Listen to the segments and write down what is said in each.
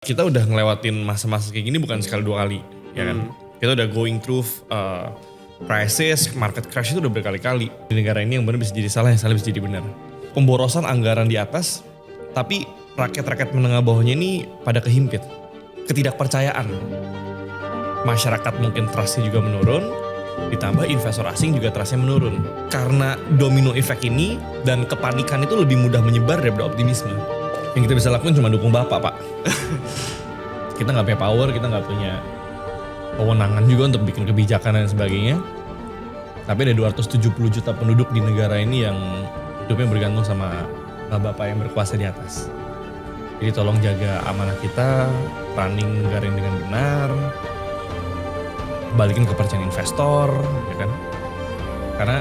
Kita udah ngelewatin masa-masa kayak gini bukan sekali dua kali, ya kan? Kita udah going through crisis, market crash itu udah berkali-kali. Di negara ini yang benar bisa jadi salah, yang salah bisa jadi benar. Pemborosan anggaran di atas, tapi rakyat-rakyat menengah bawahnya ini pada kehimpit. Ketidakpercayaan. Masyarakat mungkin trustnya juga menurun, ditambah investor asing juga trustnya menurun. Karena domino effect ini dan kepanikan itu lebih mudah menyebar daripada optimisme. Yang kita bisa lakukan cuma dukung Bapak, Pak. Kita gak punya power, kita gak punya kewenangan juga untuk bikin kebijakan dan sebagainya. Tapi ada 270 juta penduduk di negara ini yang hidupnya bergantung sama Bapak yang berkuasa di atas. Jadi tolong jaga amanah kita, running negara ini dengan benar, balikin kepercayaan investor, ya kan? Karena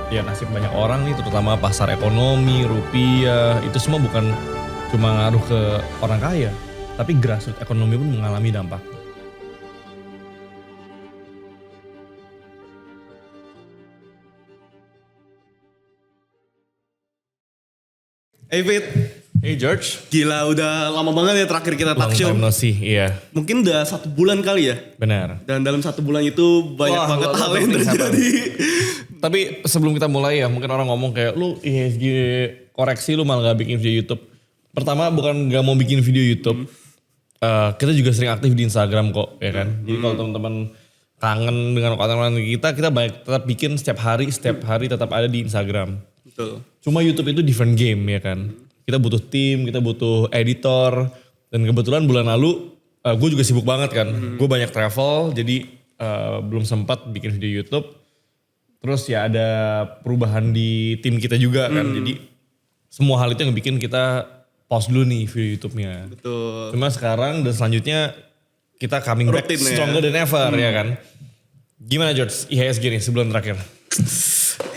ya nasib banyak orang nih, terutama pasar ekonomi, rupiah, itu semua bukan cuma ngaruh ke orang kaya, tapi grassroots ekonomi pun mengalami dampak. Hey Fit, Hey George, gila udah lama banget ya terakhir kita long talk show. time no see, iya Mungkin udah 1 bulan kali ya. benar. Dan dalam 1 bulan itu banyak Wah, banget lo hal yang penting terjadi. Tapi sebelum kita mulai ya, mungkin orang ngomong kayak lu IHSG koreksi lu malah gak bikin video YouTube. Pertama bukan gak mau bikin video YouTube, kita juga sering aktif di Instagram kok, ya kan. Jadi kalau teman-teman kangen dengan konten kita banyak tetap bikin setiap hari tetap ada di Instagram. Betul. Cuma YouTube itu different game ya kan. Kita butuh tim, kita butuh editor. Dan kebetulan bulan lalu gue juga sibuk banget kan. Gue banyak travel jadi belum sempat bikin video YouTube. Terus ya ada perubahan di tim kita juga kan. Jadi semua hal itu yang bikin kita pause dulu nih video YouTube-nya. Betul. Cuma sekarang dan selanjutnya kita coming back Rutin ya. stronger than ever ya kan. Gimana George IHSG nih sebulan terakhir?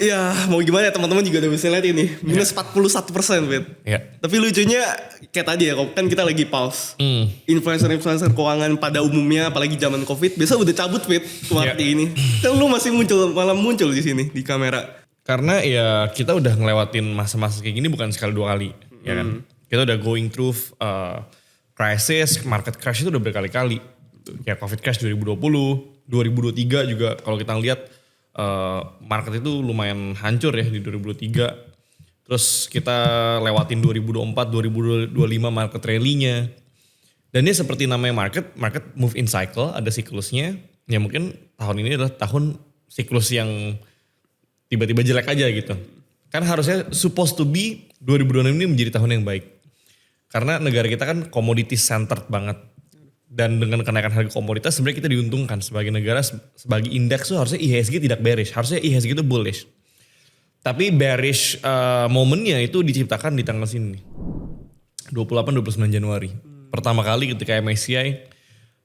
Ya mau gimana ya, teman-teman juga udah bisa lihat ini. Minus 41% Fit. Ya. Tapi lucunya kayak tadi ya, kan kita lagi pause. Influencer-influencer keuangan pada umumnya, apalagi zaman Covid, biasa udah cabut Fit waktu ini. Dan lu masih malah muncul di sini di kamera. Karena ya kita udah ngelewatin masa-masa kayak gini bukan sekali dua kali, ya kan. Kita udah going through crisis, market crash itu udah berkali-kali. Kayak Covid crash 2020, 2023 juga kalau kita lihat market itu lumayan hancur ya di 2023. Terus kita lewatin 2024, 2025 market rally-nya. Dan ini seperti namanya market move in cycle, ada siklusnya. Ya mungkin tahun ini adalah tahun siklus yang tiba-tiba jelek aja gitu. Kan harusnya supposed to be 2026 ini menjadi tahun yang baik. Karena negara kita kan commodity centered banget. Dan dengan kenaikan harga komoditas sebenarnya kita diuntungkan sebagai negara, sebagai indeks tuh harusnya IHSG tidak bearish. Harusnya IHSG itu bullish. Tapi bearish momennya itu diciptakan di tanggal sini. 28-29 Januari. Pertama kali ketika MSCI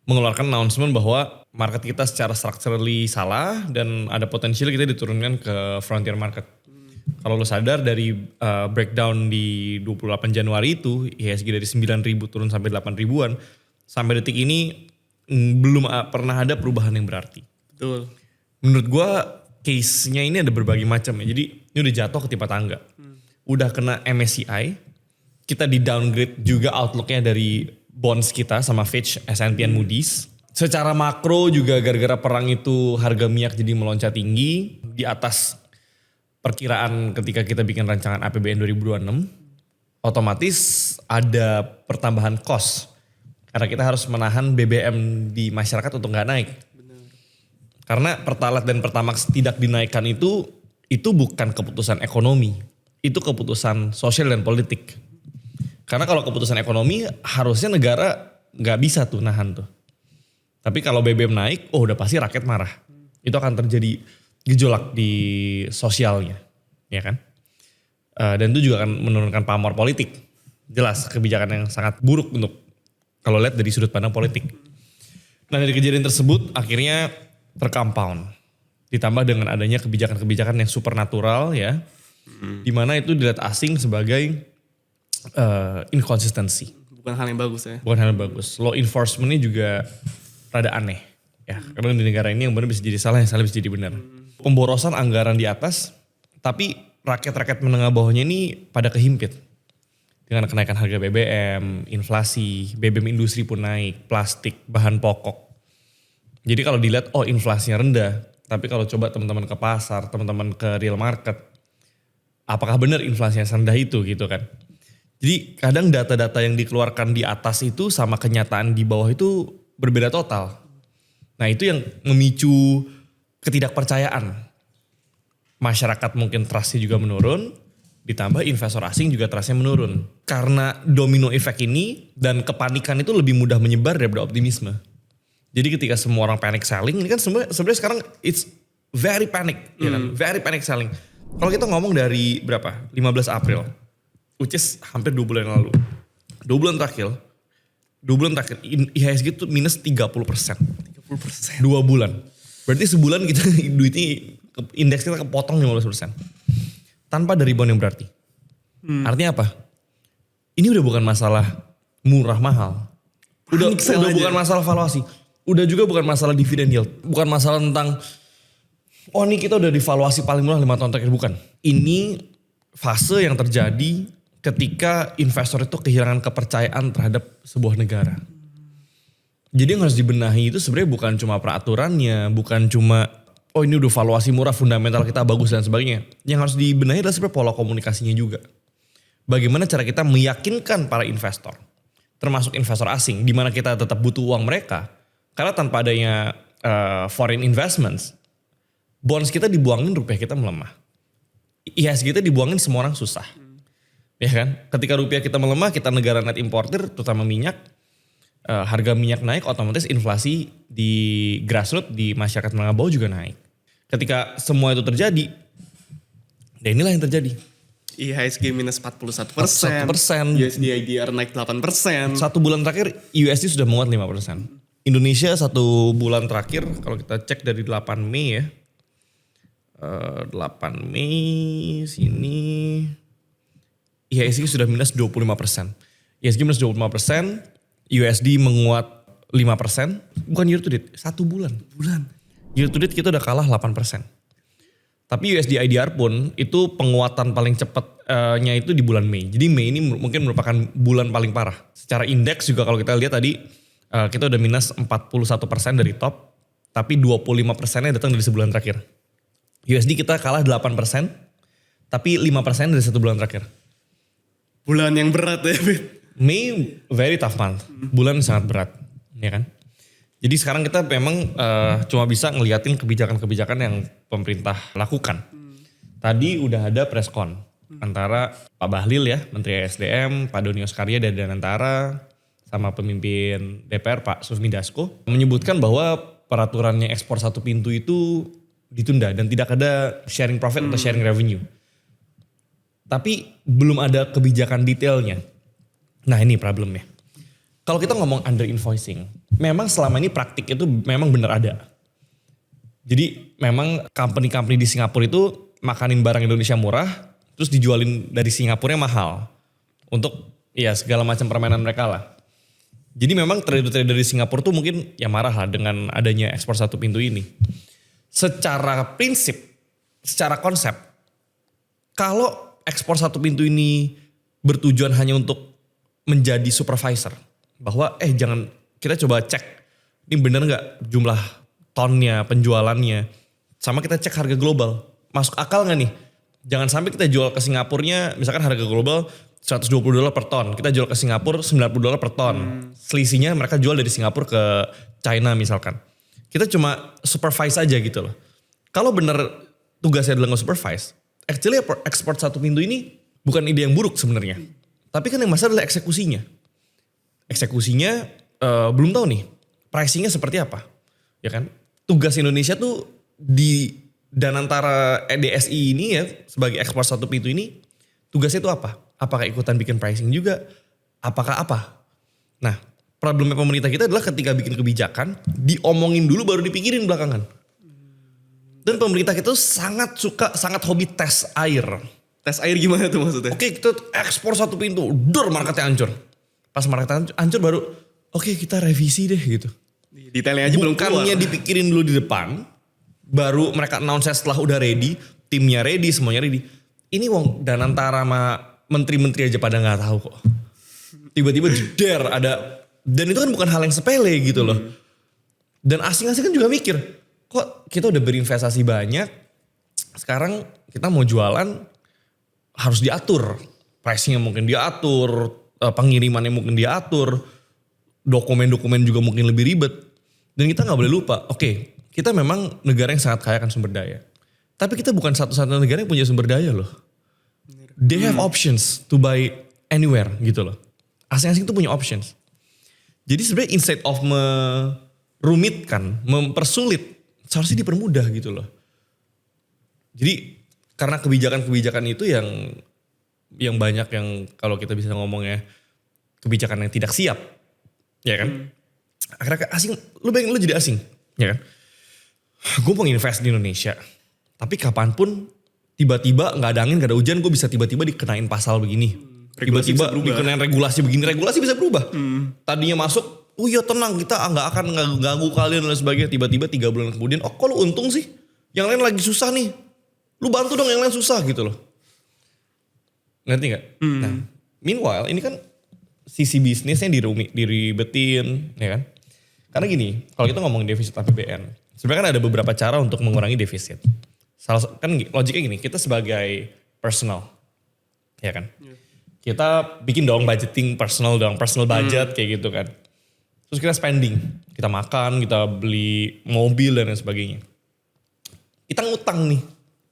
mengeluarkan announcement bahwa market kita secara structurally salah dan ada potensial kita diturunkan ke frontier market. Kalau lo sadar dari breakdown di 28 Januari itu IHSG dari 9.000 turun sampai 8.000-an. Sampai detik ini belum pernah ada perubahan yang berarti. Betul. Menurut gue case-nya ini ada berbagai macam ya. Jadi ini udah jatuh ketimpa tangga. Udah kena MSCI. Kita di downgrade juga outlook-nya dari bonds kita sama Fitch, S&P and Moody's. Secara makro juga gara-gara perang itu harga minyak jadi meloncat tinggi. Di atas perkiraan ketika kita bikin rancangan APBN 2026. Otomatis ada pertambahan cost. Karena kita harus menahan BBM di masyarakat untuk gak naik. Benar. Karena Pertalite dan Pertamax tidak dinaikkan itu bukan keputusan ekonomi. Itu keputusan sosial dan politik. Karena kalau keputusan ekonomi harusnya negara gak bisa tuh nahan tuh. Tapi kalau BBM naik, udah pasti rakyat marah. Itu akan terjadi gejolak di sosialnya. Ya kan? Dan itu juga akan menurunkan pamor politik. Jelas kebijakan yang sangat buruk untuk kalau lihat dari sudut pandang politik. Nah dari kejadian tersebut akhirnya tercompound. Ditambah dengan adanya kebijakan-kebijakan yang supernatural ya. Dimana itu dilihat asing sebagai inkonsistensi. Bukan hal yang bagus ya. Bukan hal yang bagus. Law enforcement-nya juga rada aneh. Ya, karena di negara ini yang benar bisa jadi salah, yang salah bisa jadi benar. Pemborosan anggaran di atas, tapi rakyat-rakyat menengah bawahnya ini pada kehimpit. Dengan kenaikan harga BBM, inflasi, BBM industri pun naik, plastik, bahan pokok. Jadi kalau dilihat, oh inflasinya rendah. Tapi kalau coba teman-teman ke pasar, teman-teman ke real market, apakah benar inflasinya rendah itu gitu kan. Jadi kadang data-data yang dikeluarkan di atas itu sama kenyataan di bawah itu berbeda total. Nah itu yang memicu ketidakpercayaan. Masyarakat mungkin trustnya juga menurun, ditambah investor asing juga trustnya menurun. Karena domino effect ini dan kepanikan itu lebih mudah menyebar daripada optimisme. Jadi ketika semua orang panic selling, ini kan sebenarnya sekarang it's very panic, ya kan? Very panic selling. Kalau kita ngomong dari berapa? 15 April, which is hampir 2 bulan lalu. 2 bulan terakhir IHSG itu minus 30%. 2 bulan. Berarti sebulan kita duitnya, indeks kita kepotong 15%. Tanpa ada rebound yang berarti. Artinya apa? Ini udah bukan masalah murah mahal. Udah bukan masalah valuasi. Udah juga bukan masalah dividend yield. Bukan masalah tentang, oh ini kita udah divaluasi paling murah 5 tahun terakhir. Bukan. Ini fase yang terjadi ketika investor itu kehilangan kepercayaan terhadap sebuah negara. Jadi yang harus dibenahi itu sebenarnya bukan cuma peraturannya, bukan cuma oh ini udah valuasi murah, fundamental kita bagus dan sebagainya. Yang harus dibenahi adalah sebenarnya pola komunikasinya juga. Bagaimana cara kita meyakinkan para investor, termasuk investor asing, di mana kita tetap butuh uang mereka. Karena tanpa adanya foreign investments, bonds kita dibuangin, rupiah kita melemah. IHSG kita dibuangin, semua orang susah. Ya kan? Ketika rupiah kita melemah, kita negara net importer, terutama minyak, harga minyak naik, otomatis inflasi di grassroots, di masyarakat menengah bawah juga naik. Ketika semua itu terjadi, dan inilah yang terjadi. IHSG minus 41%, USD IDR naik 8%. 1 bulan terakhir USD sudah menguat 5%. Indonesia 1 bulan terakhir, kalau kita cek dari 8 Mei ya. 8 Mei sini, IHSG sudah minus 25%. IHSG minus 25%, USD menguat 5%, bukan year to date, 1 bulan. Year to date kita udah kalah 8%. Tapi USD IDR pun itu penguatan paling cepatnya itu di bulan Mei. Jadi Mei ini mungkin merupakan bulan paling parah. Secara indeks juga kalau kita lihat tadi, kita udah minus 41% dari top, tapi 25%-nya datang dari sebulan terakhir. USD kita kalah 8%, tapi 5% dari 1 bulan terakhir. Bulan yang berat ya, Mei very tough month, bulan sangat berat, ya kan? Jadi sekarang kita memang cuma bisa ngeliatin kebijakan-kebijakan yang pemerintah lakukan. Tadi udah ada preskon antara Pak Bahlil ya, Menteri SDM, Pak Donius Karya dari Danantara, sama pemimpin DPR Pak Sufmi Dasko, menyebutkan bahwa peraturannya ekspor satu pintu itu ditunda dan tidak ada sharing profit atau sharing revenue. Tapi belum ada kebijakan detailnya. Nah ini problemnya. Kalau kita ngomong under invoicing, memang selama ini praktik itu memang benar ada. Jadi memang company-company di Singapura itu makanin barang Indonesia murah, terus dijualin dari Singapura mahal. Untuk ya segala macam permainan mereka lah. Jadi memang trader-trader di Singapura tuh mungkin ya marah lah dengan adanya ekspor satu pintu ini. Secara prinsip, secara konsep, kalau ekspor satu pintu ini bertujuan hanya untuk menjadi supervisor, bahwa jangan, kita coba cek ini bener gak jumlah tonnya, penjualannya, sama kita cek harga global, masuk akal gak nih? Jangan sampai kita jual ke Singapurnya, misalkan harga global $120 per ton, kita jual ke Singapura $90 per ton. Selisihnya mereka jual dari Singapura ke China misalkan. Kita cuma supervise aja gitu loh. Kalau bener tugasnya adalah nge-supervise, actually ekspor satu pintu ini bukan ide yang buruk sebenarnya. Tapi kan yang masalah adalah eksekusinya. Eksekusinya belum tahu nih pricingnya seperti apa. Ya kan? Tugas Indonesia tuh di Danantara DSI ini ya sebagai ekspor satu pintu ini tugasnya itu apa? Apakah ikutan bikin pricing juga? Apakah apa? Nah, problemnya pemerintah kita adalah ketika bikin kebijakan, diomongin dulu baru dipikirin belakangan. Dan pemerintah kita sangat hobi tes air. Tes air gimana tuh maksudnya? Oke, kita ekspor satu pintu, marketnya hancur. Pas marketnya hancur baru, oke, kita revisi deh gitu. Detailnya aja belum keluar. Bukannya dipikirin dulu di depan, baru mereka announce setelah udah ready, timnya ready, semuanya ready. Ini Danantara sama menteri-menteri aja pada nggak tahu kok. Tiba-tiba jeder ada, dan itu kan bukan hal yang sepele gitu loh. Dan asing-asing kan juga mikir, kok kita udah berinvestasi banyak, sekarang kita mau jualan harus diatur. Pricingnya mungkin diatur, pengirimannya mungkin diatur, dokumen-dokumen juga mungkin lebih ribet. Dan kita gak boleh lupa, oke, kita memang negara yang sangat kaya akan sumber daya. Tapi kita bukan satu-satunya negara yang punya sumber daya loh. They have options to buy anywhere gitu loh. Asing-asing tuh punya options. Jadi sebenarnya instead of merumitkan, mempersulit, seharusnya dipermudah gitu loh. Jadi karena kebijakan-kebijakan itu yang banyak yang kalau kita bisa ngomongnya kebijakan yang tidak siap, ya kan? Akhirnya asing, lu bayangin lu jadi asing, ya kan? Gue mau invest di Indonesia, tapi kapanpun tiba-tiba nggak ada angin, nggak ada hujan, gue bisa tiba-tiba dikenain pasal begini. Tiba-tiba dikenain regulasi begini, regulasi bisa berubah. Tadinya masuk, oh iya tenang kita nggak akan ganggu kalian dan sebagainya. Tiba-tiba 3 bulan kemudian, oh kok lu untung sih? Yang lain lagi susah nih. Lu bantu dong yang lain susah gitu loh. Ngerti gak? Nah, meanwhile ini kan sisi bisnisnya diribetin, ya kan? Karena gini, kalau kita ngomong defisit APBN, sebenarnya kan ada beberapa cara untuk mengurangi defisit. Kan logiknya gini, kita sebagai personal, ya kan? Kita bikin dong budgeting personal budget kayak gitu kan. Terus kita spending, kita makan, kita beli mobil dan lain sebagainya. Kita ngutang nih,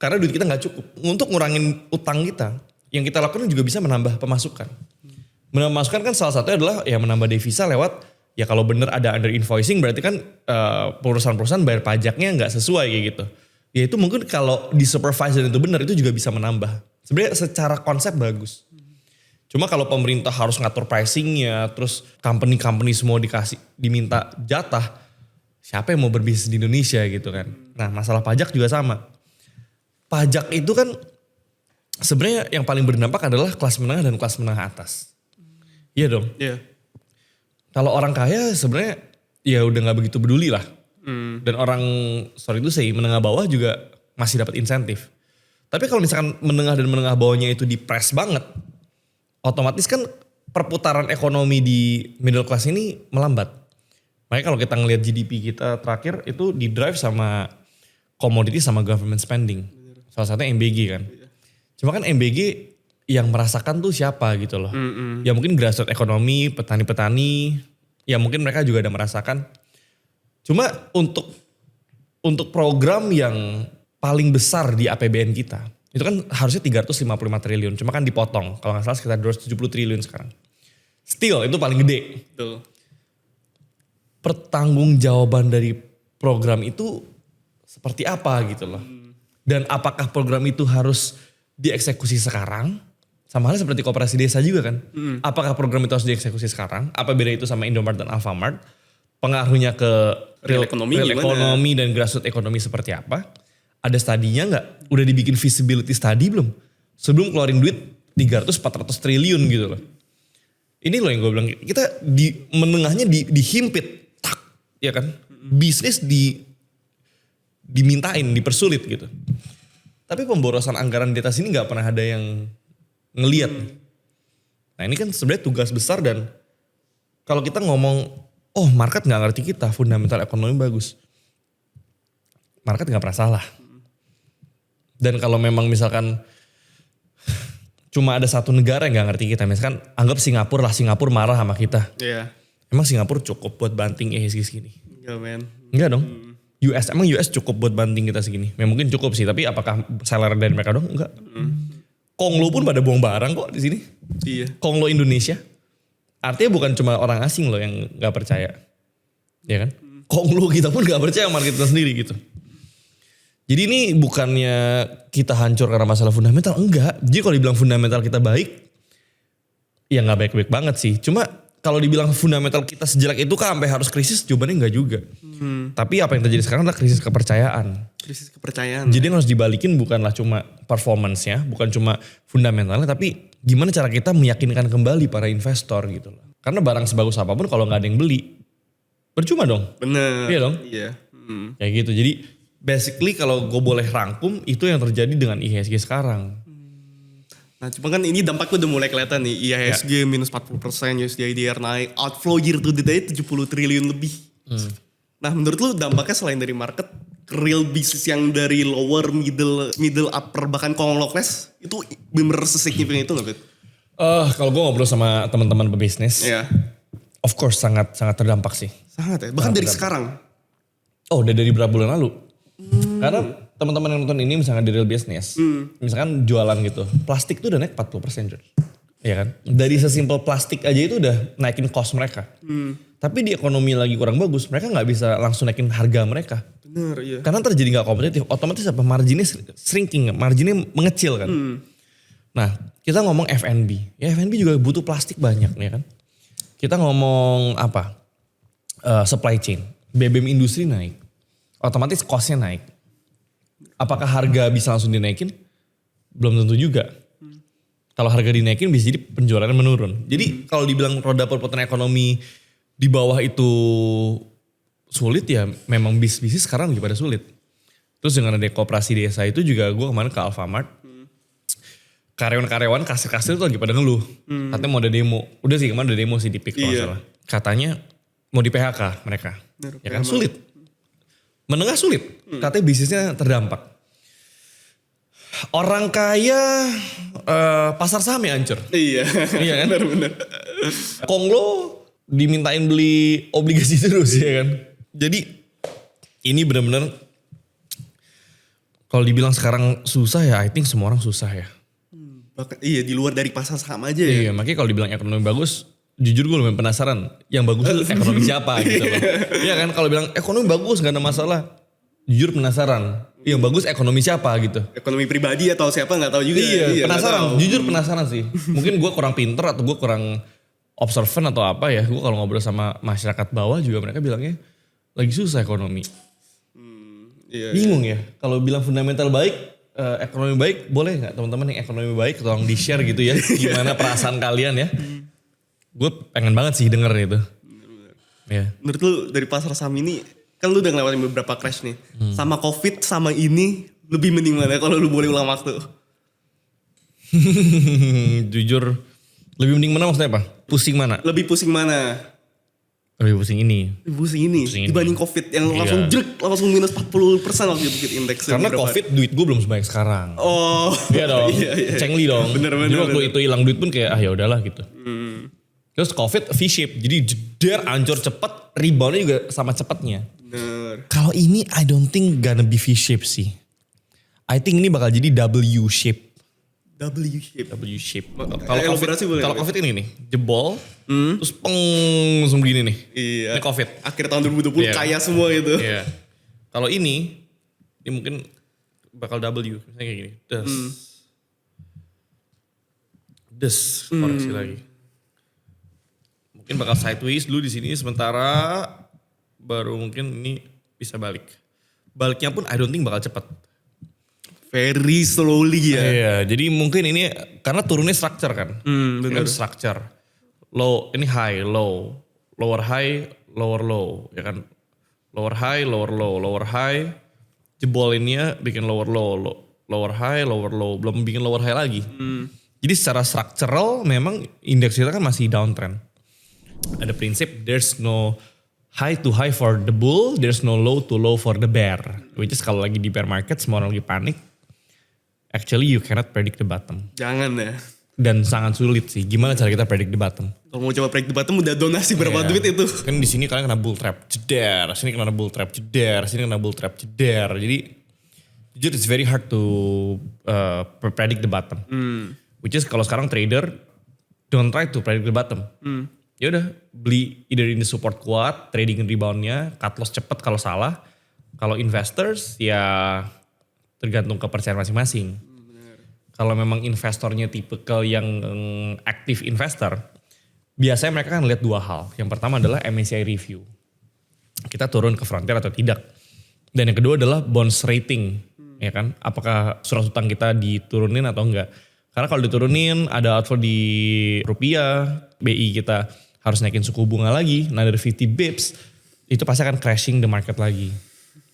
karena duit kita gak cukup. Untuk ngurangin utang kita, yang kita lakukan juga bisa menambah pemasukan. Menambah pemasukan kan salah satunya adalah ya menambah devisa lewat, ya kalau bener ada under invoicing berarti kan perusahaan-perusahaan bayar pajaknya gak sesuai kayak gitu. Ya itu mungkin kalau di supervise dan itu benar itu juga bisa menambah. Sebenarnya secara konsep bagus. Cuma kalau pemerintah harus ngatur pricingnya, terus company-company semua diminta jatah, siapa yang mau berbisnis di Indonesia gitu kan. Nah masalah pajak juga sama. Pajak itu kan sebenarnya yang paling berdampak adalah kelas menengah dan kelas menengah atas. Iya dong. Iya. Kalau orang kaya sebenarnya ya udah gak begitu peduli lah. Dan orang sorry itu sih menengah bawah juga masih dapat insentif. Tapi kalau misalkan menengah dan menengah bawahnya itu di-press banget, otomatis kan perputaran ekonomi di middle class ini melambat. Makanya kalau kita ngelihat GDP kita terakhir itu di-drive sama komoditi sama government spending. Salah satunya MBG kan. Cuma kan MBG yang merasakan tuh siapa gitu loh. Ya mungkin grassroots ekonomi, petani-petani, ya mungkin mereka juga ada merasakan. Cuma untuk program yang paling besar di APBN kita, itu kan harusnya 355 triliun, cuma kan dipotong. Kalau gak salah sekitar 270 triliun sekarang. Still itu paling gede. Betul. Pertanggungjawaban dari program itu seperti apa gitu loh. Dan apakah program itu harus dieksekusi sekarang? Sama halnya seperti koperasi desa juga kan. Apakah program itu harus dieksekusi sekarang? Apa beda itu sama Indomart dan Alfamart? Pengaruhnya ke real ekonomi dan grassroots ekonomi seperti apa? Ada studinya gak? Udah dibikin feasibility study belum? Sebelum keluarin duit 300-400 triliun gitu loh. Ini loh yang gue bilang, kita menengahnya dihimpit. Tak, ya kan? Bisnis dimintain, dipersulit gitu. Tapi pemborosan anggaran di atas ini gak pernah ada yang ngeliat. Nah ini kan sebenarnya tugas besar dan kalau kita ngomong, oh market gak ngerti kita, fundamental ekonomi bagus. Market gak pernah salah. Dan kalau memang misalkan cuma ada satu negara yang gak ngerti kita, misalkan anggap Singapura lah, Singapura marah sama kita. Iya. Emang Singapura cukup buat banting ESG segini? Enggak men. Enggak dong. Emang US cukup buat banting kita segini? Ya mungkin cukup sih, tapi apakah seller dari mereka dong? Enggak. Konglo pun pada buang barang kok di sini. Iya. Konglo Indonesia. Artinya bukan cuma orang asing loh yang gak percaya. Ya kan? Konglo kita pun gak percaya sama kita sendiri gitu. Jadi ini bukannya kita hancur karena masalah fundamental. Enggak. Jadi kalau dibilang fundamental kita baik, ya gak baik-baik banget sih. Cuma kalau dibilang fundamental kita sejelek itu kan sampai harus krisis, jawabannya enggak juga. Tapi apa yang terjadi sekarang adalah krisis kepercayaan. Krisis kepercayaan. Jadi yang harus dibalikin bukanlah cuma performance-nya, bukan cuma fundamentalnya, tapi gimana cara kita meyakinkan kembali para investor gitu loh. Karena barang sebagus apapun kalau gak ada yang beli, percuma dong. Bener. Iya dong. Iya. Kayak gitu. Jadi basically kalau gue boleh rangkum itu yang terjadi dengan IHSG sekarang. Nah Nah, cuma kan ini dampaknya udah mulai kelihatan nih. IHSG minus 40%, USD IDR naik, outflow year to date 70 triliun lebih. Nah, menurut lu dampaknya selain dari market, real business yang dari lower, middle upper, bahkan low class, itu bener sesignifikan itu gak, Fit? Kalau gue ngobrol sama teman-teman pebisnis, of course sangat terdampak sih. Sangat ya, bahkan dari sekarang. Oh, udah dari berapa bulan lalu. Karena teman-teman yang nonton ini misalkan di real business, misalkan jualan gitu, plastik tuh udah naik 40%, George. Iya kan? Dari sesimpel plastik aja itu udah naikin cost mereka. Tapi di ekonomi lagi kurang bagus, mereka nggak bisa langsung naikin harga mereka. Bener, iya. Karena terjadi nggak kompetitif, otomatis apa? Marginnya shrinking, marginnya mengecil kan. Nah, kita ngomong F&B. Ya F&B juga butuh plastik banyak ya kan. Kita ngomong apa? Supply chain. BBM industri naik. Otomatis costnya naik. Apakah harga bisa langsung dinaikin? Belum tentu juga. Kalau harga dinaikin bisa jadi penjualannya menurun. Jadi kalau dibilang roda perputaran ekonomi di bawah itu sulit ya memang bisnis sekarang lagi pada sulit. Terus dengan ada koperasi desa itu juga gue kemarin ke Alfamart. Karyawan-karyawan kasir-kasir itu lagi pada ngeluh. Katanya mau ada demo. Udah sih kemarin ada demo sih di PIK kalau salah. Katanya mau di PHK mereka. Ya kan sulit. Menengah sulit. Katanya bisnisnya terdampak. Orang kaya pasar sahamnya hancur. Iya. Iya kan? Bener. Konglo dimintain beli obligasi terus ya kan. Jadi ini benar-benar kalau dibilang sekarang susah ya, I think semua orang susah ya. Bahkan, iya di luar dari pasar saham aja ya. Iya makanya kalau dibilang ekonomi bagus, jujur gue lumayan penasaran. Yang bagus itu ekonomi siapa gitu loh. Iya kan kalau bilang ekonomi bagus gak ada masalah. Jujur penasaran. Yang bagus ekonomi siapa gitu. Ekonomi pribadi atau siapa gak tahu juga. Iya penasaran. Jujur penasaran sih. Mungkin gue kurang pinter atau gue kurang observant atau apa ya. Gue kalau ngobrol sama masyarakat bawah juga mereka bilangnya lagi susah ekonomi. Bingung ya. Kalau bilang fundamental baik. Ekonomi baik boleh gak teman-teman yang ekonomi baik tolong di share gitu ya. Gimana perasaan kalian ya. Gue pengen banget sih denger itu. Ya. Menurut lu dari pasar saham ini, kan lu udah ngelewatin beberapa crash nih. Sama COVID sama ini lebih mending mana kalau lu boleh ulang waktu? Jujur lebih mending mana maksudnya apa? Pusing mana? Lebih pusing mana? Lebih pusing ini. Lebih pusing ini dibanding COVID yang langsung jerk, langsung minus 40% waktu itu indeks. Karena COVID duit gue belum sebanyak sekarang. Oh. Iya dong. Iya. Cengli dong. Bener. Jadi waktu itu hilang duit pun kayak ya udahlah gitu. Terus COVID V-shape. Jadi jeder hancur cepet, reboundnya juga sama cepatnya. Bener. Kalau ini I don't think gonna be V-shape sih. I think ini bakal jadi W-shape. W-shape. Kalau COVID ini nih, jebol, terus peng langsung begini nih. Iya. Ini COVID. Akhir tahun 2020 kaya semua gitu. Iya. Kalau ini mungkin bakal W, misalnya kayak gini. Koreksi lagi. Mungkin bakal sideways dulu di sini sementara baru mungkin ini bisa balik. Baliknya pun I don't think bakal cepat. Very slowly ya. Iya, jadi mungkin ini karena turunnya structure kan. Benar. Structure. Low, ini high, low. Lower high, lower low. Ya kan. Lower high, lower low. Lower high, jebolinnya bikin lower low. Lower high, lower low. Belum bikin lower high lagi. Jadi secara structural memang indeks kita kan masih downtrend. Ada prinsip there's no high to high for the bull, there's no low to low for the bear. Which is kalau lagi di bear market semua orang lagi panik. Actually you cannot predict the bottom. Jangan ya. Dan sangat sulit sih. Gimana cara kita predict the bottom? Kalau mau coba predict the bottom udah donasi berapa duit itu? Kan di sini kalian kena bull trap, jeder. Sini kena bull trap, jeder. Sini kena bull trap, jeder. Jadi jujur it's very hard to predict the bottom. Which is kalau sekarang trader don't try to predict the bottom. Ya udah beli either in the support kuat, trading reboundnya, cut loss cepet kalau salah. Kalau investors ya tergantung kepercayaan masing-masing. Kalau memang investornya tipikal yang active investor, biasanya mereka kan lihat dua hal. Yang pertama adalah MSCI review. Kita turun ke frontier atau tidak. Dan yang kedua adalah bonds rating. Ya kan? Apakah surat utang kita diturunin atau enggak. Karena kalau diturunin ada outflow di rupiah, BI kita harus naikin suku bunga lagi, another 50 bips, itu pasti akan crashing the market lagi.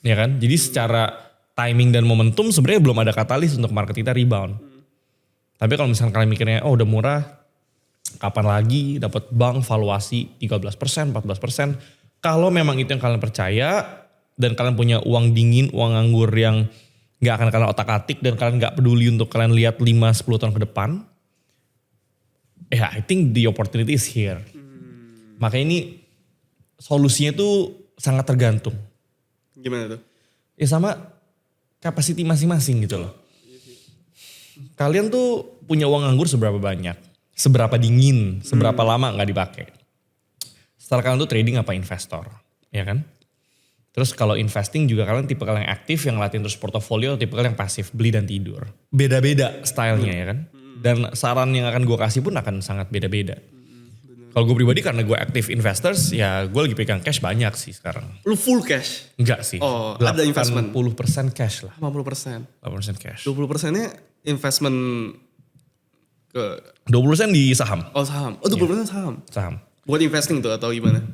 Ya kan? Jadi secara timing dan momentum sebenarnya belum ada katalis untuk market kita rebound. Tapi kalau misalnya kalian mikirnya, oh udah murah, kapan lagi dapat bank valuasi 13%, 14%. Kalau memang itu yang kalian percaya dan kalian punya uang dingin, uang nganggur yang gak akan kalian otak-atik dan kalian gak peduli untuk kalian lihat 5-10 tahun ke depan, I think the opportunity is here. Makanya ini solusinya tuh sangat tergantung. Gimana tuh? Ya sama capacity masing-masing gitu loh. Kalian tuh punya uang nganggur seberapa banyak, seberapa dingin, seberapa lama nggak dipakai. Setelah kalian tuh trading apa investor, ya kan? Terus kalau investing juga kalian tipe kalian yang aktif, yang latihan terus portofolio, tipe kalian yang pasif, beli dan tidur. Beda-beda stylenya ya kan? Dan saran yang akan gue kasih pun akan sangat beda-beda. Kalau gue pribadi karena gue aktif investors, ya gue lagi pegang cash banyak sih sekarang. Lu full cash? Enggak sih. Oh, ada investment? 80% cash lah. 50%? 80% cash. 20%-nya investment ke... 20% di saham. Oh saham. Oh 20% saham? Saham. Buat investing tuh atau gimana?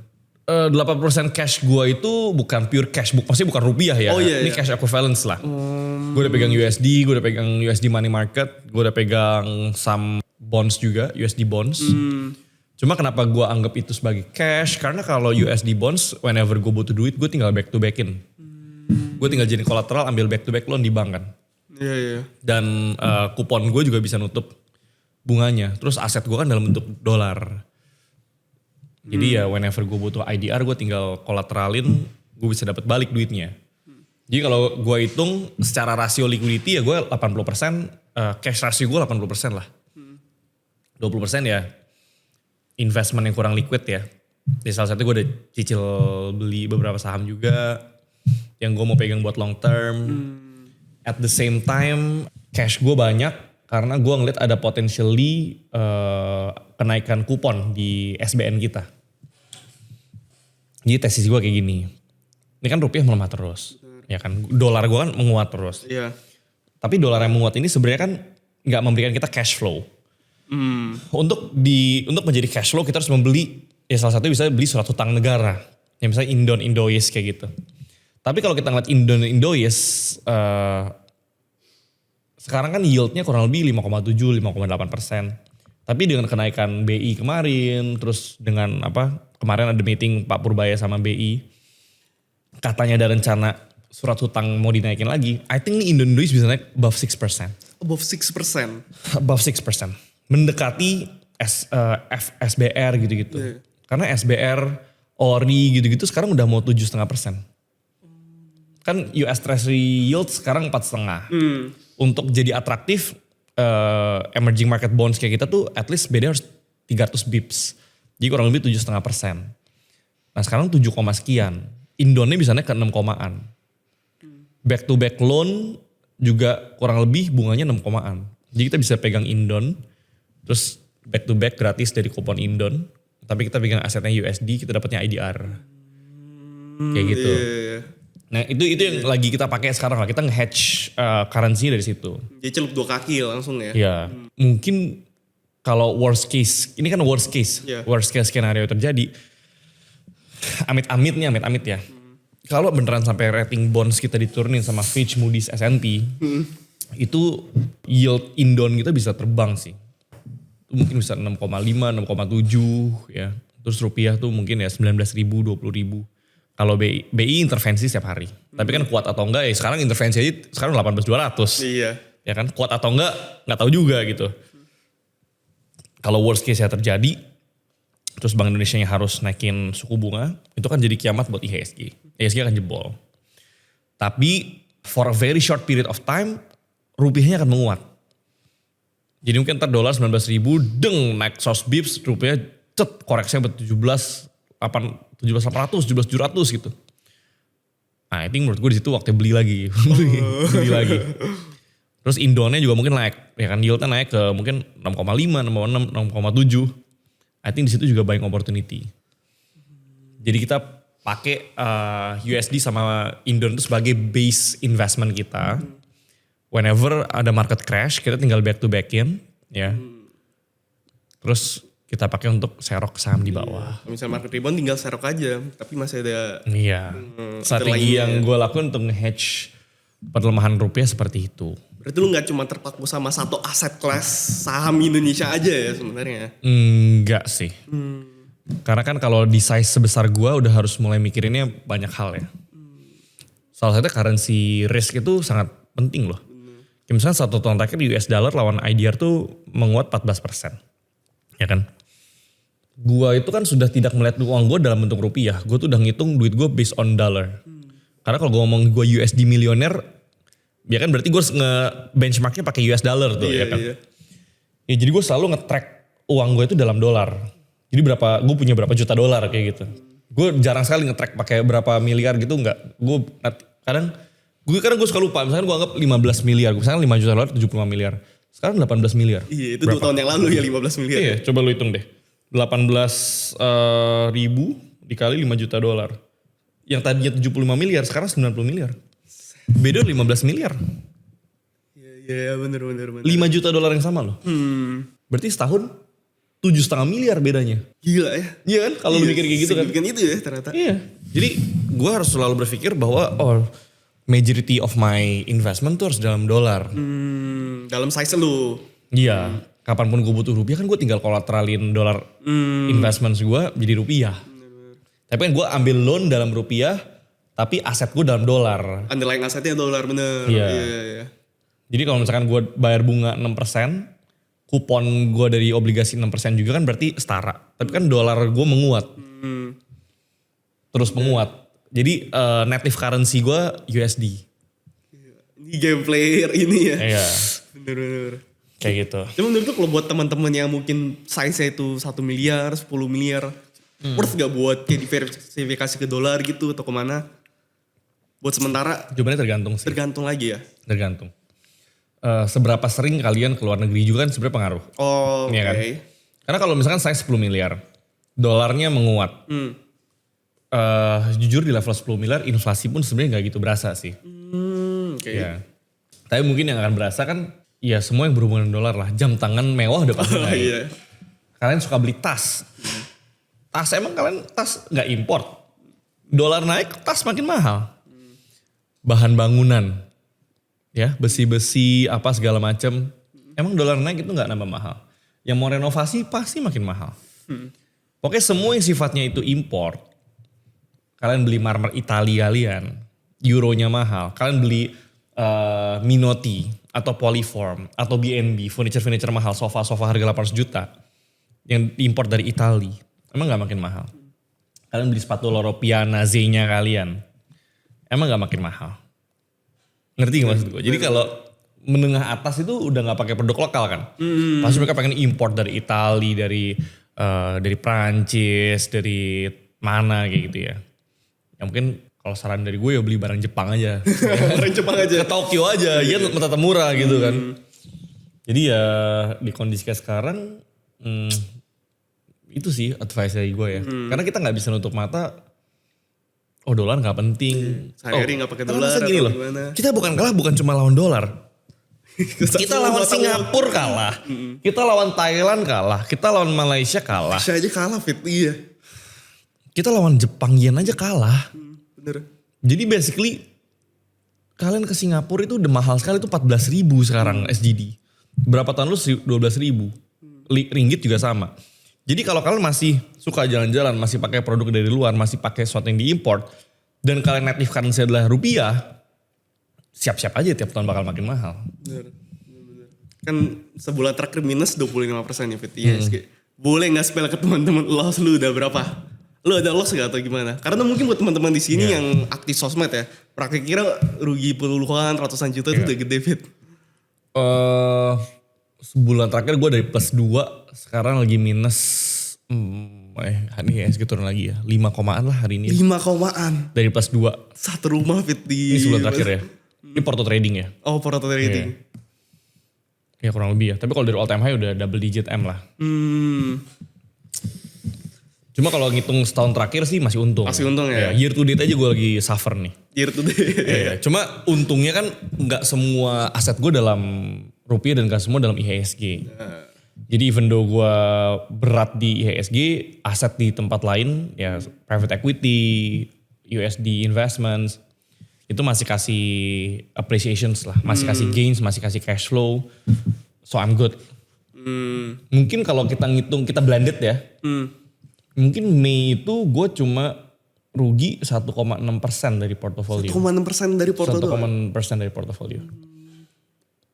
80% cash gue itu bukan pure cash, maksudnya bukan rupiah ya. Oh, iya, Ini cash equivalence lah. Gue udah pegang USD, gue udah pegang USD money market, gue udah pegang some bonds juga, USD bonds. Cuma kenapa gue anggap itu sebagai cash? Karena kalau USD bonds, whenever gue butuh duit, gue tinggal back to backin. Gue tinggal jadi kolateral, ambil back to back loan di bank kan. Iya, iya. Dan kupon gue juga bisa nutup bunganya. Terus aset gue kan dalam bentuk dolar. Jadi ya whenever gue butuh IDR, gue tinggal kolateralin, gue bisa dapat balik duitnya. Jadi kalau gue hitung secara rasio liquidity ya gue 80%, cash rasio gue 80% lah. 20% ya investment yang kurang liquid ya. Di salah satu gue udah cicil beli beberapa saham juga yang gue mau pegang buat long term. At the same time cash gue banyak karena gue ngeliat ada potentially kenaikan kupon di SBN kita. Jadi tesis gue kayak gini. Ini kan rupiah melemah terus. Ya kan dolar gue kan menguat terus. Iya. Tapi dolar yang menguat ini sebenarnya kan gak memberikan kita cash flow. Untuk menjadi cash flow kita harus membeli, ya salah satu bisa beli surat hutang negara. Ya misalnya Indon, Indois kayak gitu. Tapi kalau kita ngeliat Indon, Indois, sekarang kan yieldnya kurang lebih 5,7, 5,8%. Tapi dengan kenaikan BI kemarin, terus dengan kemarin ada meeting Pak Purbaya sama BI, katanya ada rencana surat hutang mau dinaikin lagi. I think nih Indon, Indois bisa naik above 6%. Above 6%? Above 6%. Mendekati SBR gitu-gitu. Yeah. Karena SBR, ORI gitu-gitu sekarang udah mau 7,5%. Kan US Treasury yield sekarang 4,5%. Untuk jadi atraktif, emerging market bonds kayak kita tuh at least beda harus 300 bips. Jadi kurang lebih 7,5%. Nah sekarang 7, sekian. Indonnya bisa naik ke 6,an. Back to back loan juga kurang lebih bunganya 6,an. Jadi kita bisa pegang Indon, terus back to back gratis dari kupon Indon. Tapi kita pegang asetnya USD, kita dapatnya IDR. Kayak gitu. Iya. Nah itu yang lagi kita pakai sekarang lah. Kita nge-hedge currency dari situ. Jadi celup 2 kaki langsung ya? Iya. Mungkin kalau worst case, ini kan worst case. Yeah. Worst case skenario terjadi. Amit-amit ya. Kalau beneran sampai rating bonds kita diturunin sama Fitch, Moody's, S&P. Itu yield Indon kita bisa terbang sih. Itu mungkin bisa 6,5, 6,7 ya. Terus rupiah tuh mungkin ya 19.000, 20.000. Kalau BI intervensi setiap hari. Tapi kan kuat atau enggak ya sekarang intervensi aja sekarang 18.200. Iya. Ya kan kuat atau enggak tahu juga gitu. Kalau worst case ya terjadi, terus Bank Indonesia yang harus naikin suku bunga, itu kan jadi kiamat buat IHSG. IHSG akan jebol. Tapi for a very short period of time, rupiahnya akan menguat. Jadi mungkin ntar dolar 19.000, naik 100 bips, rupiah koreksinya buat 17.800, 17.700 gitu. Nah, I think menurut gue di situ waktu beli lagi. beli lagi. Terus Indonnya juga mungkin naik, ya kan yieldnya naik ke mungkin 6,5, 6,6, 6,7. I think di situ juga buying opportunity. Jadi kita pakai USD sama Indon itu sebagai base investment kita. Whenever ada market crash, kita tinggal back to backin, ya. Terus kita pakai untuk serok saham di bawah. Kalau misalnya market rebound tinggal serok aja, tapi masih ada. Iya. Strategi yang gue lakukan untuk nge-hedge pelemahan rupiah seperti itu. Berarti lu gak cuma terpaku sama satu aset kelas saham Indonesia aja ya sebenarnya? Enggak sih. Karena kan kalau di size sebesar gua udah harus mulai mikirinnya banyak hal ya. Salah satunya currency risk itu sangat penting loh. Kayak misalnya satu tahun terakhir US dollar lawan IDR tuh menguat 14%. Ya kan? Gua itu kan sudah tidak melihat uang gua dalam bentuk rupiah. Gua tuh udah ngitung duit gua based on dollar. Karena kalau gua ngomong gua USD milioner, ya kan berarti gue benchmarknya pakai US dollar tuh ya kan. Ya jadi gue selalu nge-track uang gue itu dalam dolar. Jadi gue punya berapa juta dolar kayak gitu. Gue jarang sekali nge-track pakai berapa miliar gitu enggak. Kadang gue suka lupa. Misalkan gue anggap 15 miliar. Misalkan 5 juta dolar 75 miliar. Sekarang 18 miliar. Iya itu 2 tahun yang lalu ya 15 miliar. Iya coba lu hitung deh. 18 ribu dikali 5 juta dolar. Yang tadinya 75 miliar sekarang 90 miliar. Beda 15 miliar. Iya bener. 5 juta dolar yang sama loh. Berarti setahun 7,5 miliar bedanya. Gila ya. Iya kan kalau lu mikir kayak gitu kan. Signifikan itu ya ternyata. Iya. Jadi gue harus selalu berpikir bahwa majority of my investment tuh harus dalam dolar. Dalam size lu. Iya. Kapanpun gue butuh rupiah kan gue tinggal kolateralin dolar investment gue jadi rupiah. Tapi kan gue ambil loan dalam rupiah. Tapi aset gue dalam dolar. Underlying asetnya dolar bener. Iya. Jadi kalau misalkan gue bayar bunga 6%, kupon gue dari obligasi 6% juga kan berarti setara. Tapi kan dolar gue menguat. Terus menguat. Jadi native currency gue USD. Ini game player ini ya. Iya. Bener. Kayak gitu. Cuma menurut lu kalau buat teman-teman yang mungkin size-nya itu 1 miliar, 10 miliar. Worth gak buat kayak diverifikasi ke dolar gitu atau kemana? Buat sementara Jawabannya tergantung sih. tergantung lagi ya. Tergantung. Seberapa sering kalian ke luar negeri juga kan sebenarnya pengaruh. Oh oke. Iya kan? Karena kalau misalkan saya 10 miliar, dolarnya menguat. Jujur di level 10 miliar inflasi pun sebenarnya gak gitu berasa sih. Oke. Ya. Tapi mungkin yang akan berasa kan ya semua yang berhubungan dengan dolar lah. Jam tangan mewah udah pasti naik. Iya. Kalian suka beli tas. Tas emang kalian tas gak import. Dolar naik tas makin mahal. Bahan bangunan, ya besi-besi apa segala macam, emang dolar naik itu nggak nambah mahal. Yang mau renovasi pasti makin mahal. Pokoknya semua yang sifatnya itu import, kalian beli marmer Italia kalian, euronya mahal. Kalian beli Minotti atau Polyform atau B&B, furniture mahal, sofa harga 800 juta, yang import dari Italia, emang nggak makin mahal. Kalian beli sepatu Loro Piana Z-nya kalian, emang gak makin mahal. Ngerti gak maksud gue? Jadi kalau menengah atas itu udah gak pakai produk lokal kan. Pasti mereka pengen import dari Italia, dari Prancis, dari mana kayak gitu ya. Ya mungkin kalau saran dari gue ya beli barang Jepang aja. Barang Jepang aja. Ke Tokyo aja, ya tetap murah gitu kan. Jadi ya di kondisi kayak sekarang, itu sih advice dari gue ya. Karena kita gak bisa nutup mata, dolar gak penting. Sehari-hari gak pakai dolar atau gini loh, gimana. kita bukan cuma lawan dolar. Kita lawan Singapura kalah. Kita lawan Thailand kalah. Kita lawan Malaysia kalah. Malaysia aja kalah Fit, iya. Kita lawan Jepang Yen aja kalah. Bener. Jadi basically kalian ke Singapura itu udah mahal sekali, itu 14.000 sekarang SGD. Berapa tahun lu 12.000. Ringgit juga sama. Jadi kalau kalian masih suka jalan-jalan, masih pakai produk dari luar, masih pakai sesuatu yang diimport, dan kalian native currency adalah rupiah, siap-siap aja tiap tahun bakal makin mahal. Bener. Kan sebulan terakhir minus 25% ya Fit, IHSG. Boleh gak spell ke teman-teman loss lu udah berapa? Lu ada loss gak atau gimana? Karena mungkin buat teman-teman di sini yang aktif sosmed ya, praktik kira rugi puluhan, ratusan juta itu udah gede Fit. Sebulan terakhir gue dari plus 2, sekarang lagi minus, ini IHSG turun lagi ya, 5 komaan lah hari ini. 5 komaan? Dari plus 2. Satu rumah Fit di... Ini sebulan terakhir ya. Ini porto trading ya. Oh porto trading. Ya kurang lebih ya, tapi kalau dari all time high udah double digit M lah. Cuma kalau ngitung setahun terakhir sih masih untung. Masih untung ya? Year to date aja gue lagi suffer nih. Year to date. Cuma untungnya kan gak semua aset gue dalam rupiah dan gak semua dalam IHSG. Jadi even though gue berat di IHSG, aset di tempat lain ya private equity, USD investments, itu masih kasih appreciations lah, masih kasih gains, masih kasih cash flow. So I'm good. Mungkin kalau kita ngitung, kita blended ya. Mungkin Mei itu gue cuma rugi 1,6% dari portofolio. 1,6% dari portofolio. 1,6% dari portofolio.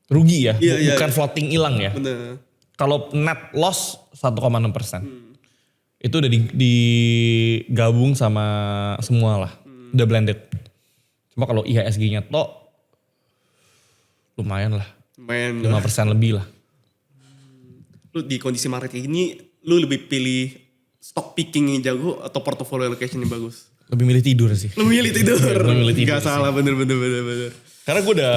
Rugi ya, bukan floating hilang ya. Bener. Kalau net loss 1,6%. Itu udah digabung sama semua lah. Udah blended. Cuma kalau IHSG-nya tok lumayan lah. Lumayan 5% lebih lah. Lu di kondisi market kayak gini, lu lebih pilih stock picking yang jago atau portfolio allocation yang bagus? Lebih milih tidur sih. Lu milih tidur. Lebih milih tidur Gak salah, bener. Karena gue udah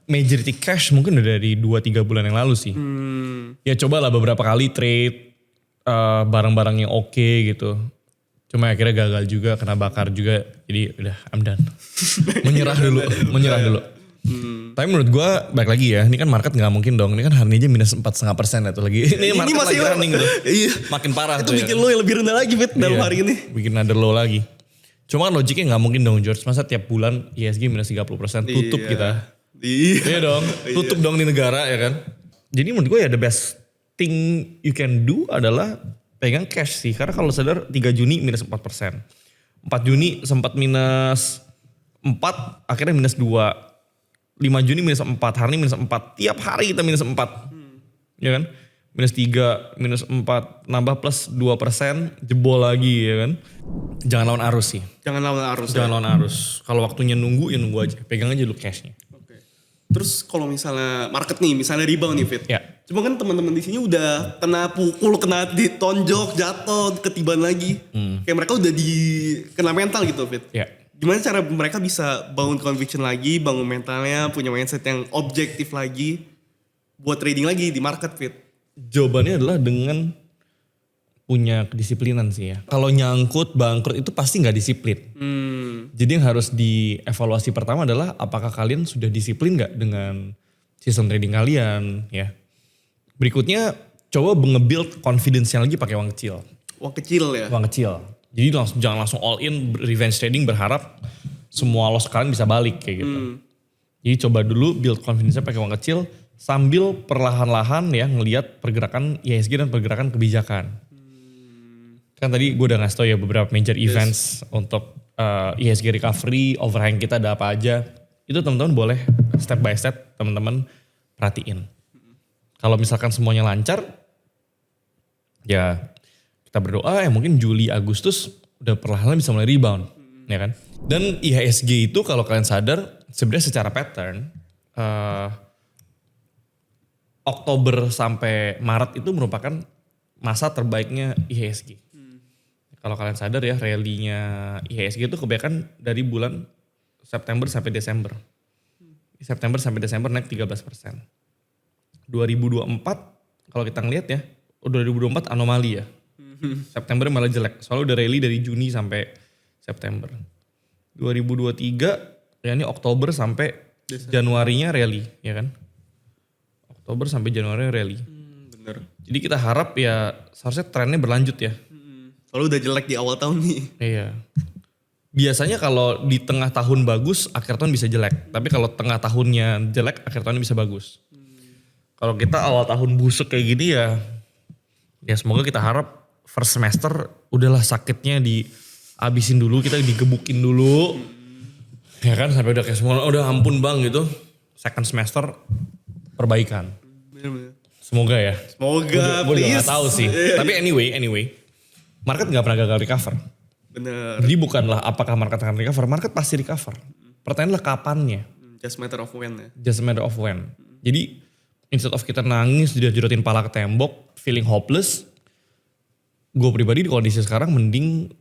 majority cash mungkin udah dari 2-3 bulan yang lalu sih. Ya cobalah beberapa kali trade barang-barang yang oke gitu. Cuma akhirnya gagal juga, kena bakar juga. Jadi udah I'm done. Menyerah dulu. Tapi menurut gue balik lagi ya, ini kan market gak mungkin dong. Ini kan hari ini aja minus 4,5% atau lagi. Ini market masih lagi running tuh. Iya. Makin parah Itu tuh bikin ya. lo yang lebih rendah lagi Fit dalam hari ini. Bikin another low lagi. Cuma kan logiknya gak mungkin dong George. Masa tiap bulan ISG minus 30% tutup kita. Iya dong. Tutup dong di negara ya kan. Jadi menurut gue ya the best thing you can do adalah pegang cash sih. Karena kalau sadar 3 Juni minus 4%. 4 Juni sempat minus 4, akhirnya minus 2. 5 Juni minus 4, hari ini minus 4. Tiap hari kita minus 4. Ya kan? Minus 3, minus 4, nambah plus 2%, jebol lagi ya kan. Jangan lawan arus sih. Jangan lawan arus. Jangan lawan arus. Kalau waktunya nunggu, ya nunggu aja. Pegang aja dulu cashnya. Oke. Terus kalau misalnya market nih, misalnya rebound nih Fit. Ya. Cuma kan teman-teman di sini udah kena pukul, kena ditonjok, jatuh, ketiban lagi. Kayak mereka udah kena mental gitu Fit. Ya. Gimana cara mereka bisa bangun conviction lagi, bangun mentalnya, punya mindset yang objektif lagi buat trading lagi di market Fit? Jawabannya adalah dengan punya kedisiplinan sih ya. Kalau nyangkut, bangkrut itu pasti nggak disiplin. Jadi yang harus dievaluasi pertama adalah apakah kalian sudah disiplin nggak dengan sistem trading kalian ya. Berikutnya coba nge-build confidence lagi pakai uang kecil. Uang kecil ya? Uang kecil. Jadi jangan langsung all in revenge trading berharap semua loss kalian bisa balik kayak gitu. Jadi coba dulu build confidence-nya pakai uang kecil sambil perlahan-lahan ya ngelihat pergerakan IHSG dan pergerakan kebijakan. Kan tadi gue udah ngasih tau ya beberapa major events untuk IHSG recovery, overhang kita ada apa aja. Itu teman-teman boleh step by step teman-teman perhatiin. Kalau misalkan semuanya lancar, ya kita berdoa ya mungkin Juli Agustus udah perlahan-lahan bisa mulai rebound, ya kan? Dan IHSG itu kalau kalian sadar sebenarnya secara pattern Oktober sampai Maret itu merupakan masa terbaiknya IHSG. Kalau kalian sadar ya rally-nya IHSG itu kebanyakan dari bulan September sampai Desember. September sampai Desember naik 13%. 2024 kalau kita ngeliat ya, 2024 anomali ya. September malah jelek. Soalnya udah rally dari Juni sampai September. 2023 ya ini Oktober sampai Januarinya rally ya kan. Oktober sampai Januari rally. Bener. Jadi kita harap ya seharusnya trennya berlanjut ya. Soalnya udah jelek di awal tahun nih. Iya. Biasanya kalau di tengah tahun bagus, akhir tahun bisa jelek. Tapi kalau tengah tahunnya jelek, akhir tahun bisa bagus. Kalau kita awal tahun busuk kayak gini ya semoga kita harap first semester udahlah sakitnya dihabisin dulu, kita digebukin dulu. Ya kan sampai udah kayak semua udah ampun bang gitu. Second semester perbaikan. Bener-bener. Semoga ya. Semoga Gue juga please. gak tahu sih. Tapi anyway. Market gak pernah gagal recover. Bener. Jadi bukanlah apakah market akan recover. Market pasti recover. Pertanyaannya kapannya. Just matter of when ya. Just a matter of when. Jadi instead of kita nangis, jedotin pala ke tembok, feeling hopeless. Gue pribadi di kondisi sekarang mending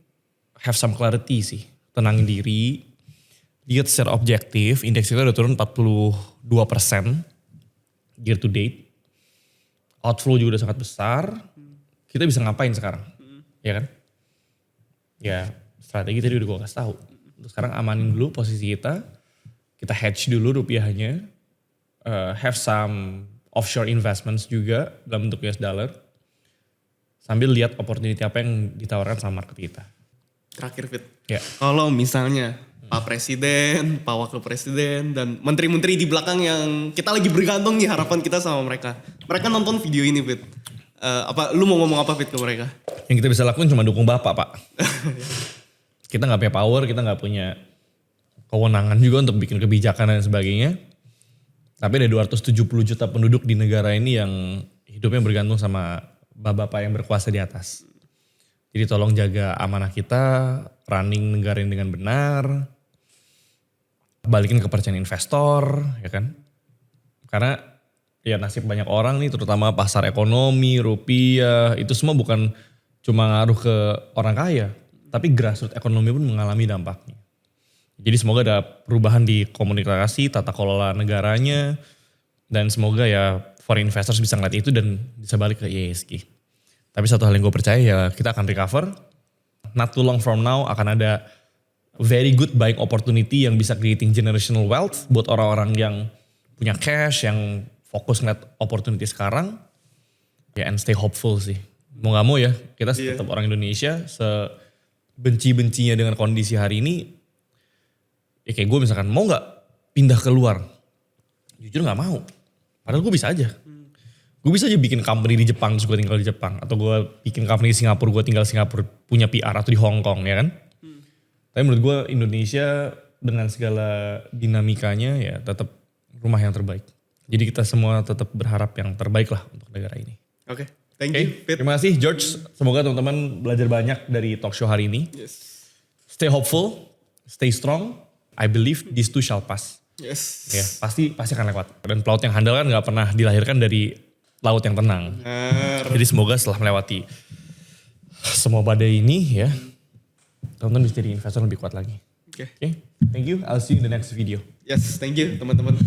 have some clarity sih. Tenangin diri. Lihat secara objektif, indeks kita udah turun 42% year to date. Outflow juga udah sangat besar. Kita bisa ngapain sekarang? Ya kan? Ya strategi tadi udah gue kasih tahu. Sekarang amanin dulu posisi kita. Kita hedge dulu rupiahnya. Have some offshore investments juga dalam bentuk US dollar. Sambil lihat opportunity apa yang ditawarkan sama market kita. Terakhir Fit. Ya. Kalau misalnya Pak Presiden, Pak Wakil Presiden, dan menteri-menteri di belakang yang kita lagi bergantung nih harapan kita sama mereka. Mereka nonton video ini, Fit. Lu mau ngomong apa, Fit, ke mereka? Yang kita bisa lakuin cuma dukung Bapak, Pak. Kita nggak punya power, kita nggak punya kewenangan juga untuk bikin kebijakan dan sebagainya. Tapi ada 270 juta penduduk di negara ini yang hidupnya bergantung sama bapak-bapak yang berkuasa di atas. Jadi tolong jaga amanah kita, running negara ini dengan benar, balikin kepercayaan investor, ya kan? Karena ya nasib banyak orang nih, terutama pasar ekonomi, rupiah, itu semua bukan cuma ngaruh ke orang kaya, tapi grassroots ekonomi pun mengalami dampaknya. Jadi semoga ada perubahan di komunikasi, tata kelola negaranya, dan semoga ya foreign investors bisa ngeliat itu dan bisa balik ke ESG. Tapi satu hal yang gue percaya ya kita akan recover. Not too long from now akan ada very good buying opportunity yang bisa creating generational wealth buat orang-orang yang punya cash, yang fokus ngeliat opportunity sekarang. Ya and stay hopeful sih. Mau gak mau ya kita tetap orang Indonesia sebenci-bencinya dengan kondisi hari ini. Ya kayak gue misalkan mau gak pindah keluar? Jujur gak mau. Padahal gue bisa aja. Gue bisa aja bikin company di Jepang terus gue tinggal di Jepang. Atau gue bikin company di Singapura, gue tinggal di Singapura punya PR atau di Hong Kong ya kan. Tapi menurut gue Indonesia dengan segala dinamikanya ya tetap rumah yang terbaik. Jadi kita semua tetap berharap yang terbaik lah untuk negara ini. Oke, thank you, Fit. Terima kasih George. Semoga teman-teman belajar banyak dari talk show hari ini. Yes. Stay hopeful, stay strong. I believe these two shall pass. Yes. Ya, pasti akan lewat. Dan pelaut yang handal kan gak pernah dilahirkan dari laut yang tenang. Jadi semoga setelah melewati semua badai ini ya, teman-teman bisa jadi investor lebih kuat lagi. Oke. Thank you. I'll see you in the next video. Yes, thank you teman-teman.